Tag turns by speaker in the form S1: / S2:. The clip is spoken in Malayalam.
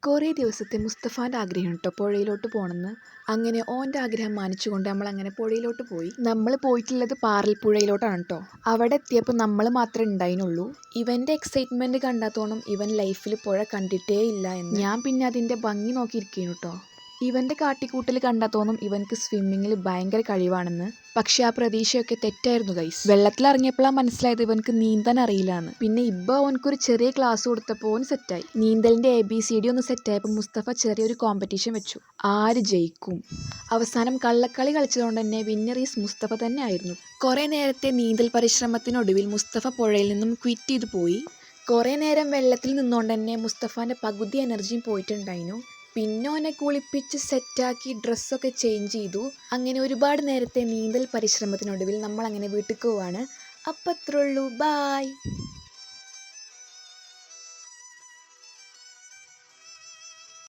S1: കുറേ ദിവസത്തെ മുസ്തഫാൻ്റെ ആഗ്രഹം കേട്ടോ പുഴയിലോട്ട് പോകണമെന്ന്. അങ്ങനെ ഓൻ്റെ ആഗ്രഹം മാനിച്ചുകൊണ്ട് നമ്മളങ്ങനെ പുഴയിലോട്ട് പോയി. നമ്മൾ പോയിട്ടുള്ളത് പാറൽപ്പുഴയിലോട്ടാണ് കേട്ടോ. അവിടെ എത്തിയപ്പോൾ നമ്മൾ മാത്രമേ ഉണ്ടായിരുന്നുള്ളൂ. ഇവൻ്റെ എക്സൈറ്റ്മെൻറ്റ് കണ്ടാത്തോണം ഇവൻ ലൈഫിൽ പുഴ കണ്ടിട്ടേ ഇല്ല എന്ന്. ഞാൻ പിന്നെ അതിൻ്റെ ഭംഗി നോക്കിയിരിക്കുന്നു കേട്ടോ. ഇവൻ്റെ കാട്ടിക്കൂട്ടൽ കണ്ടാത്തോന്നും ഇവൻക്ക് സ്വിമ്മിങ്ങിൽ ഭയങ്കര കഴിവാണെന്ന്. പക്ഷെ ആ പ്രതീക്ഷയൊക്കെ തെറ്റായിരുന്നു ഗൈസ്. വെള്ളത്തിലിറങ്ങിയപ്പോഴാണ് മനസ്സിലായത് ഇവൻക്ക് നീന്താൻ അറിയില്ലാന്ന്. പിന്നെ ഓനക്കൊരു ചെറിയ ക്ലാസ് കൊടുത്തപ്പോൾ ഓൻ സെറ്റായി. നീന്തലിൻ്റെ ABCD ഒന്ന് സെറ്റായപ്പോൾ മുസ്തഫ ചെറിയൊരു കോമ്പറ്റീഷൻ വെച്ചു, ആര് ജയിക്കും. അവസാനം കള്ളക്കളി കളിച്ചതുകൊണ്ട് തന്നെ വിന്നർ ഈസ് മുസ്തഫ തന്നെ ആയിരുന്നു. കുറേ നേരത്തെ നീന്തൽ പരിശ്രമത്തിനൊടുവിൽ മുസ്തഫ പുഴയിൽ നിന്നും ക്വിറ്റ് ചെയ്ത് പോയി. കുറേ നേരം വെള്ളത്തിൽ നിന്നുകൊണ്ട് തന്നെ മുസ്തഫാൻ്റെ പകുതി എനർജിയും പോയിട്ടുണ്ടായിരുന്നു. പിന്നെ ഓനെ കുളിപ്പിച്ച് സെറ്റാക്കി ഡ്രസ്സൊക്കെ ചേഞ്ച് ചെയ്തു. അങ്ങനെ ഒരുപാട് നേരത്തെ നീന്തൽ പരിശ്രമത്തിനൊടുവിൽ നമ്മളങ്ങനെ വീട്ടിലേക്ക് പോവാണ്. അപ്പം അത്രേ ഉള്ളൂ, ബായ്.